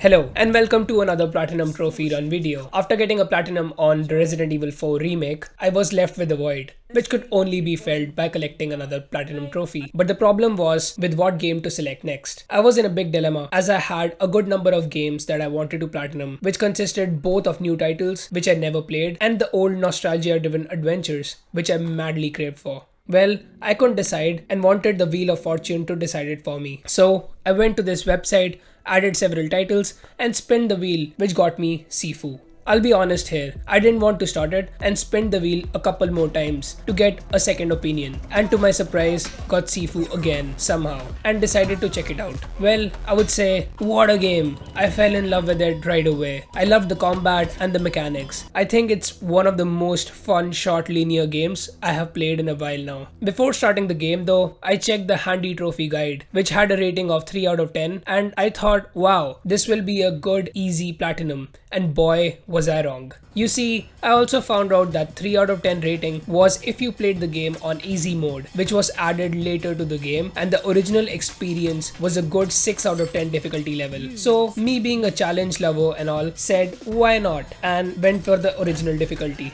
Hello and welcome to another Platinum Trophy run video. After getting a Platinum on the Resident Evil 4 remake, I was left with a void, which could only be filled by collecting another Platinum Trophy. But the problem was with what game to select next. I was in a big dilemma as I had a good number of games that I wanted to Platinum, which consisted both of new titles, which I never played, and the old nostalgia-driven adventures, which I madly craved for. Well, I couldn't decide and wanted the Wheel of Fortune to decide it for me. So I went to this website, added several titles, and spun the wheel, which got me Sifu. I'll be honest here, I didn't want to start it and spin the wheel a couple more times to get a second opinion, and to my surprise got Sifu again somehow and decided to check it out. Well, I would say what a game. I fell in love with it right away. I loved the combat and the mechanics. I think it's one of the most fun short linear games I have played in a while now. Before starting the game though, I checked the handy trophy guide, which had a rating of 3 out of 10, and I thought, wow, this will be a good easy platinum, and boy was I wrong. You see, I also found out that 3 out of 10 rating was if you played the game on easy mode, which was added later to the game, and the original experience was a good 6 out of 10 difficulty level. So me being a challenge lover and all said why not, and went for the original difficulty.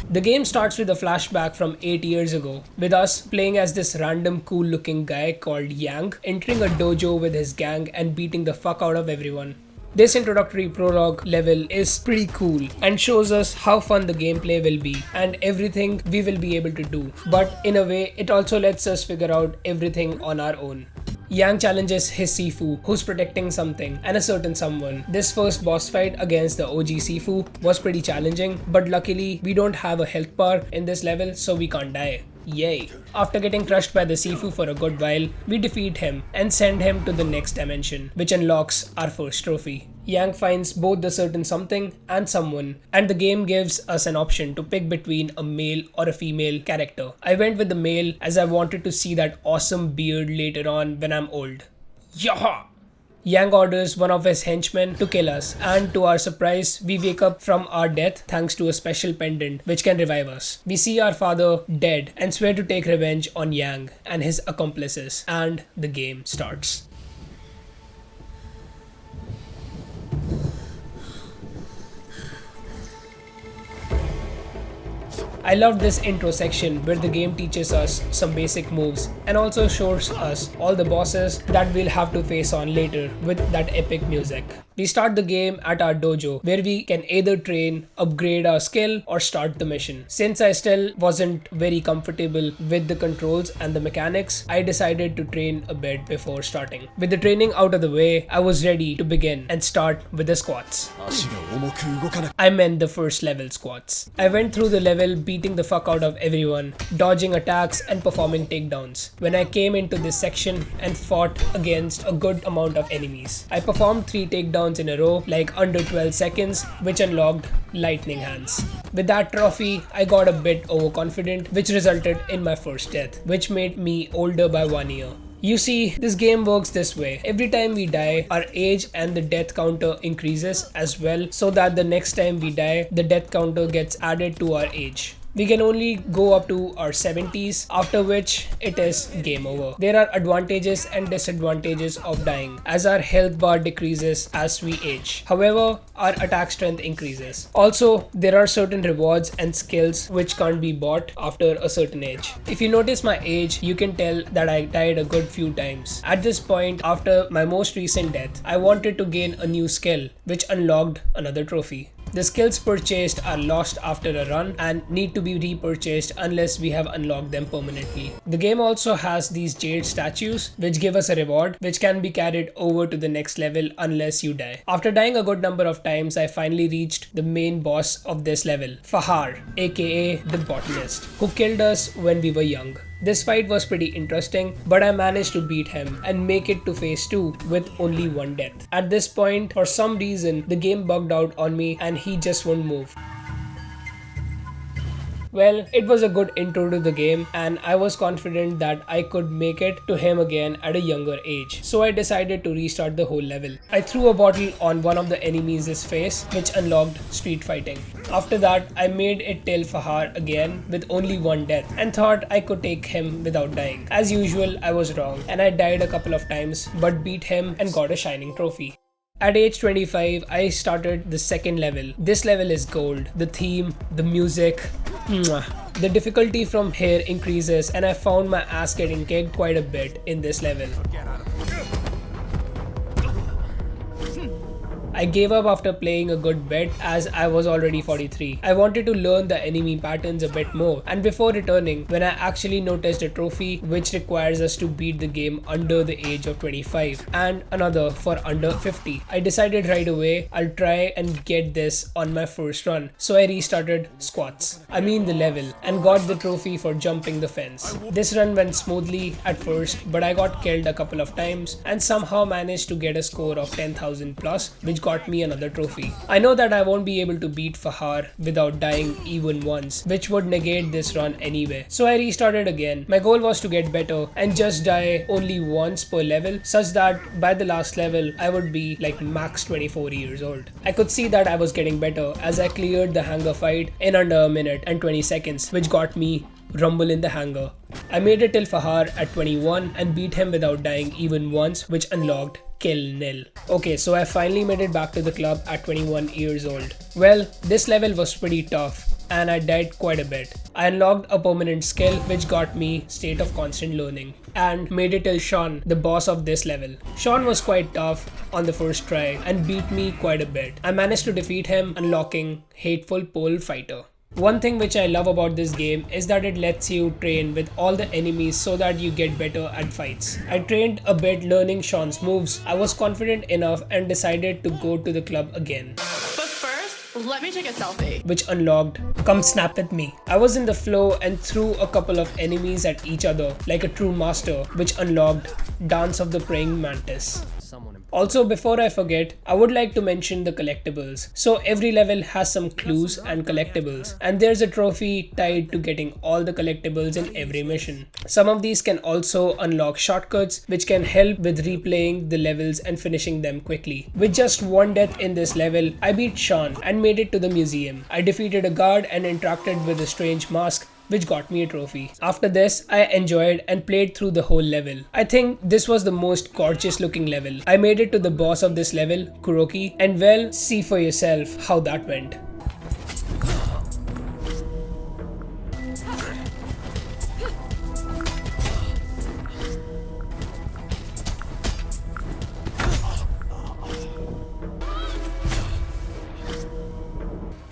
The game starts with a flashback from 8 years ago, with us playing as this random cool looking guy called Yang, entering a dojo with his gang and beating the fuck out of everyone. This introductory prologue level is pretty cool and shows us how fun the gameplay will be and everything we will be able to do, but in a way it also lets us figure out everything on our own. Yang challenges his Sifu, who's protecting something, and a certain someone. This first boss fight against the OG Sifu was pretty challenging, but luckily we don't have a health bar in this level, so we can't die. Yay. After getting crushed by the Sifu for a good while, we defeat him and send him to the next dimension, which unlocks our first trophy. Yang finds both the certain something and someone, and the game gives us an option to pick between a male or a female character. I went with the male as I wanted to see that awesome beard later on when I'm old. Yaha! Yang orders one of his henchmen to kill us, and to our surprise, we wake up from our death thanks to a special pendant which can revive us. We see our father dead and swear to take revenge on Yang and his accomplices, and the game starts. I loved this intro section where the game teaches us some basic moves and also shows us all the bosses that we'll have to face on later with that epic music. We start the game at our dojo where we can either train, upgrade our skill, or start the mission. Since I still wasn't very comfortable with the controls and the mechanics, I decided to train a bit before starting. With the training out of the way, I was ready to begin and start with the squats. I meant the first level squats. I went through the level beating the fuck out of everyone, dodging attacks and performing takedowns. When I came into this section and fought against a good amount of enemies, I performed 3 takedowns in a row like under 12 seconds, which unlocked lightning hands. With that trophy, I got a bit overconfident, which resulted in my first death, which made me older by 1 year. You see, this game works this way. Every time we die, our age and the death counter increases as well, so that the next time we die, the death counter gets added to our age. We can only go up to our 70s, after which it is game over. There are advantages and disadvantages of dying, as our health bar decreases as we age. However, our attack strength increases. Also, there are certain rewards and skills which can't be bought after a certain age. If you notice my age, you can tell that I died a good few times. At this point, after my most recent death, I wanted to gain a new skill, which unlocked another trophy. The skills purchased are lost after a run and need to be repurchased unless we have unlocked them permanently. The game also has these jade statues which give us a reward which can be carried over to the next level unless you die. After dying a good number of times, I finally reached the main boss of this level, Fahar, aka the botanist, who killed us when we were young. This fight was pretty interesting, but I managed to beat him and make it to phase 2 with only 1 death. At this point, for some reason, the game bugged out on me and he just won't move. Well, it was a good intro to the game and I was confident that I could make it to him again at a younger age. So I decided to restart the whole level. I threw a bottle on one of the enemies' face, which unlocked street fighting. After that, I made it till Fahar again with only one death and thought I could take him without dying. As usual, I was wrong and I died a couple of times but beat him and got a shining trophy. At age 25, I started the second level. This level is gold. The theme, the music, mwah. The difficulty from here increases and I found my ass getting kicked quite a bit in this level. I gave up after playing a good bit as I was already 43. I wanted to learn the enemy patterns a bit more, and before returning, when I actually noticed a trophy which requires us to beat the game under the age of 25 and another for under 50, I decided right away I'll try and get this on my first run. So I restarted the level, and got the trophy for jumping the fence. This run went smoothly at first, but I got killed a couple of times and somehow managed to get a score of 10,000 plus, which got me another trophy. I know that I won't be able to beat Fahar without dying even once, which would negate this run anyway. So I restarted again. My goal was to get better and just die only once per level, such that by the last level I would be like max 24 years old. I could see that I was getting better as I cleared the hangar fight in under a minute and 20 seconds, which got me Rumble in the Hangar. I made it till Fahar at 21 and beat him without dying even once, which unlocked Kill Nil. Okay, so I finally made it back to the club at 21 years old. Well, this level was pretty tough and I died quite a bit. I unlocked a permanent skill which got me State of Constant Learning and made it till Sean, the boss of this level. Sean was quite tough on the first try and beat me quite a bit. I managed to defeat him, unlocking Hateful Pole Fighter. One thing which I love about this game is that it lets you train with all the enemies so that you get better at fights. I trained a bit learning Sean's moves. I was confident enough and decided to go to the club again. But first, let me take a selfie. Which unlocked Come Snap With Me. I was in the flow and threw a couple of enemies at each other like a true master, which unlocked Dance of the Praying Mantis. Also, before I forget, I would like to mention the collectibles. So every level has some clues and collectibles, and there's a trophy tied to getting all the collectibles in every mission. Some of these can also unlock shortcuts which can help with replaying the levels and finishing them quickly. With just one death in this level, I beat Sean and made it to the museum. I defeated a guard and interacted with a strange mask, which got me a trophy. After this, I enjoyed and played through the whole level. I think this was the most gorgeous looking level. I made it to the boss of this level, Kuroki, and well, see for yourself how that went.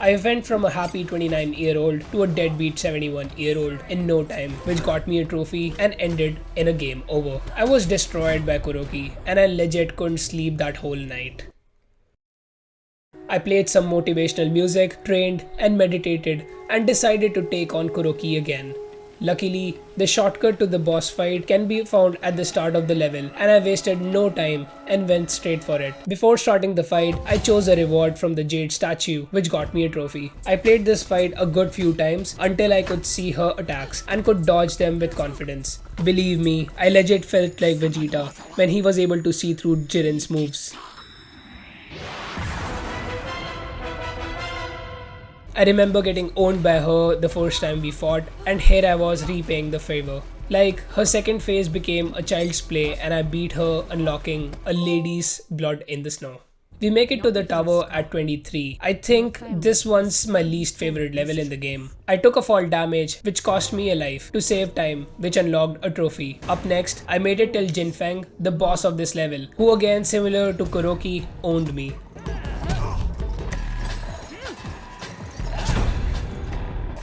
I went from a happy 29-year-old to a deadbeat 71-year-old in no time, which got me a trophy and ended in a game over. I was destroyed by Kuroki and I legit couldn't sleep that whole night. I played some motivational music, trained and meditated and decided to take on Kuroki again. Luckily, the shortcut to the boss fight can be found at the start of the level and I wasted no time and went straight for it. Before starting the fight, I chose a reward from the Jade statue, which got me a trophy. I played this fight a good few times until I could see her attacks and could dodge them with confidence. Believe me, I legit felt like Vegeta when he was able to see through Jiren's moves. I remember getting owned by her the first time we fought, and here I was repaying the favor. Like, her second phase became a child's play and I beat her, unlocking a lady's blood in the snow. We make it to the tower at 23. I think this one's my least favorite level in the game. I took a fall damage which cost me a life to save time, which unlocked a trophy. Up next, I made it till Jinfeng, the boss of this level, who again similar to Kuroki owned me.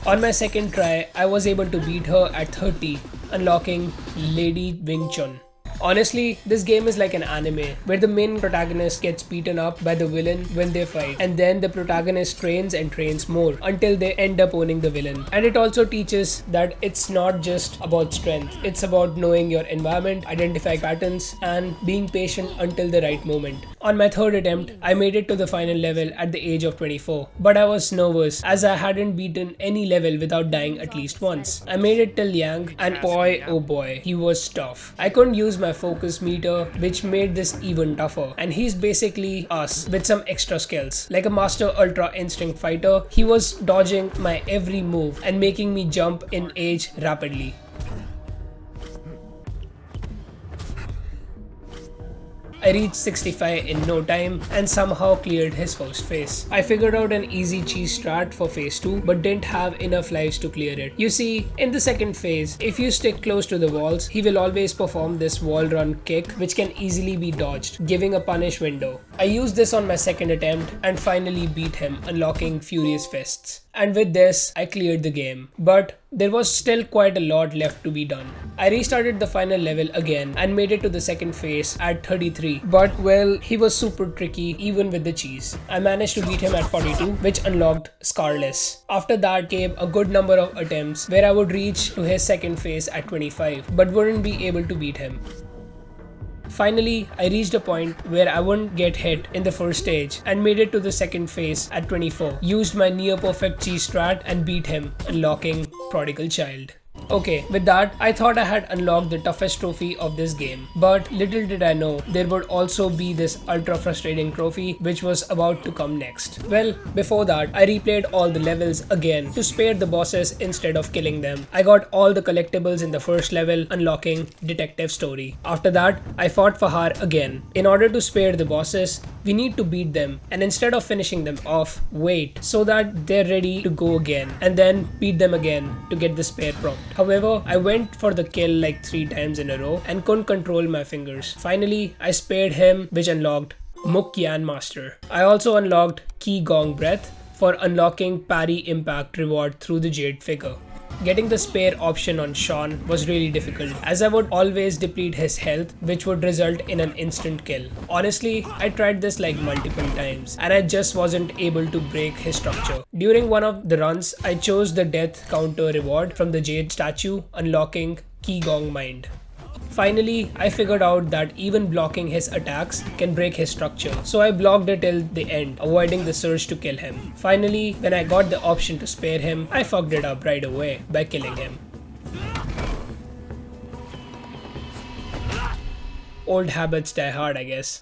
On my second try, I was able to beat her at 30, unlocking Lady Wing Chun. Honestly, this game is like an anime where the main protagonist gets beaten up by the villain when they fight, and then the protagonist trains and trains more until they end up owning the villain. And it also teaches that it's not just about strength, it's about knowing your environment, identifying patterns, and being patient until the right moment. On my third attempt, I made it to the final level at the age of 24, but I was nervous as I hadn't beaten any level without dying at least once. I made it till Yang, and boy oh boy, he was tough. I couldn't use my focus meter, which made this even tougher, and he's basically us with some extra skills. Like a master ultra instinct fighter, he was dodging my every move and making me jump in age rapidly. I reached 65 in no time and somehow cleared his first phase. I figured out an easy cheese strat for phase 2 but didn't have enough lives to clear it. You see, in the second phase, if you stick close to the walls, he will always perform this wall run kick which can easily be dodged, giving a punish window. I used this on my second attempt and finally beat him, unlocking Furious Fists. And with this, I cleared the game. But there was still quite a lot left to be done. I restarted the final level again and made it to the second phase at 33. But well, he was super tricky even with the cheese. I managed to beat him at 42, which unlocked Scarless. After that came a good number of attempts where I would reach to his second phase at 25, but wouldn't be able to beat him. Finally, I reached a point where I wouldn't get hit in the first stage and made it to the second phase at 24. Used my near perfect cheese strat and beat him, unlocking Prodigal Child. Okay, with that, I thought I had unlocked the toughest trophy of this game, but little did I know there would also be this ultra frustrating trophy which was about to come next. Well, before that, I replayed all the levels again to spare the bosses instead of killing them. I got all the collectibles in the first level, unlocking Detective Story. After that, I fought Fahar again. In order to spare the bosses, we need to beat them, and instead of finishing them off, wait so that they're ready to go again, and then beat them again to get the spare prompt. However, I went for the kill like 3 times in a row and couldn't control my fingers. Finally, I spared him, which unlocked Mukyan Master. I also unlocked Qi Gong Breath for unlocking Parry Impact reward through the Jade figure. Getting the spare option on Sean was really difficult as I would always deplete his health, which would result in an instant kill. Honestly, I tried this like multiple times and I just wasn't able to break his structure. During one of the runs, I chose the death counter reward from the Jade statue, unlocking Qi Gong Mind. Finally, I figured out that even blocking his attacks can break his structure, so I blocked it till the end, avoiding the surge to kill him. Finally, when I got the option to spare him, I fucked it up right away by killing him. Old habits die hard, I guess.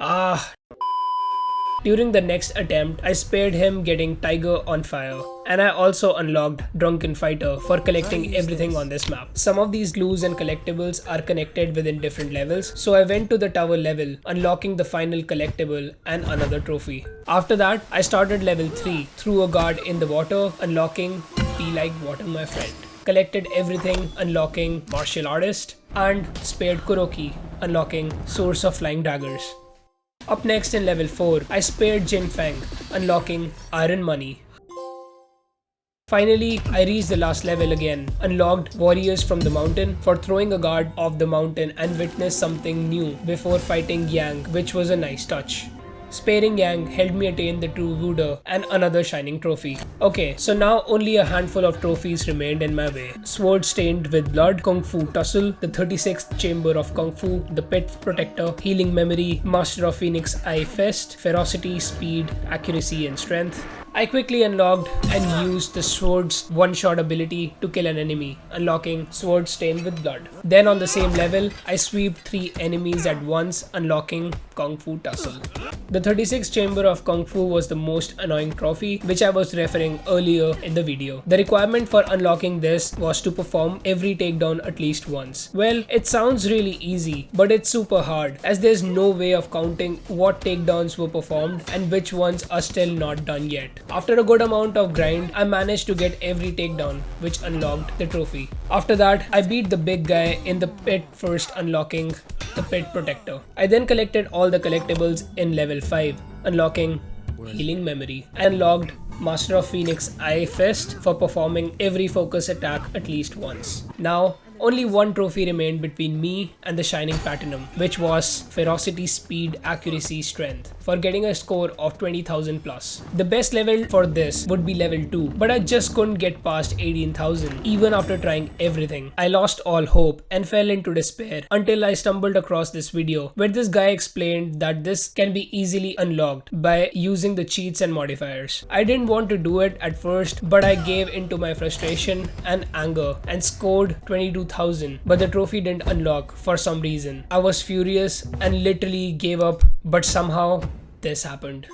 During the next attempt, I spared him getting Tiger on Fire, and I also unlocked Drunken Fighter for collecting everything on this map. Some of these glues and collectibles are connected within different levels, so I went to the tower level, unlocking the final collectible and another trophy. After that, I started level 3, threw a guard in the water, unlocking Be Like Water My Friend. Collected everything, unlocking Martial Artist, and spared Kuroki, unlocking Source of Flying Daggers. Up next in level 4, I spared Jin Feng, unlocking Iron Money. Finally, I reached the last level again, unlocked Warriors from the Mountain for throwing a guard off the mountain and witnessed something new before fighting Yang, which was a nice touch. Sparing Yang helped me attain the true WUDE and another shining trophy. Okay, so now only a handful of trophies remained in my way. Sword Stained with Blood, Kung Fu Tussle, the 36th Chamber of Kung Fu, the Pit Protector, Healing Memory, Master of Phoenix Eye Fist, Ferocity, Speed, Accuracy and Strength. I quickly unlocked and used the sword's one-shot ability to kill an enemy, unlocking Sword Stained with Blood. Then on the same level, I sweeped 3 enemies at once, unlocking Kung Fu Tussle. The 36th Chamber of Kung Fu was the most annoying trophy, which I was referring earlier in the video. The requirement for unlocking this was to perform every takedown at least once. Well, it sounds really easy, but it's super hard as there's no way of counting what takedowns were performed and which ones are still not done yet. After a good amount of grind, I managed to get every takedown, which unlocked the trophy. After that, I beat the big guy in the pit first, unlocking the Pit Protector. I then collected all the collectibles in level 5, unlocking Healing Memory. I unlocked Master of Phoenix Eye Fist for performing every focus attack at least once. Now, Only one trophy remained between me and the Shining Platinum, which was Ferocity, Speed, Accuracy, Strength, for getting a score of 20,000 plus. The best level for this would be level 2, but I just couldn't get past 18,000 even after trying everything. I lost all hope and fell into despair until I stumbled across this video where this guy explained that this can be easily unlocked by using the cheats and modifiers. I didn't want to do it at first, but I gave into my frustration and anger and scored 22,000, but the trophy didn't unlock for some reason. I was furious and literally gave up, but somehow this happened.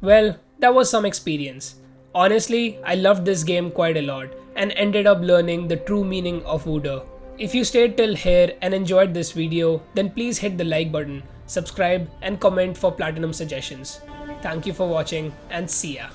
Well, that was some experience. Honestly, I loved this game quite a lot and ended up learning the true meaning of WUDE. If you stayed till here and enjoyed this video, then please hit the like button, subscribe and comment for platinum suggestions. Thank you for watching and see ya.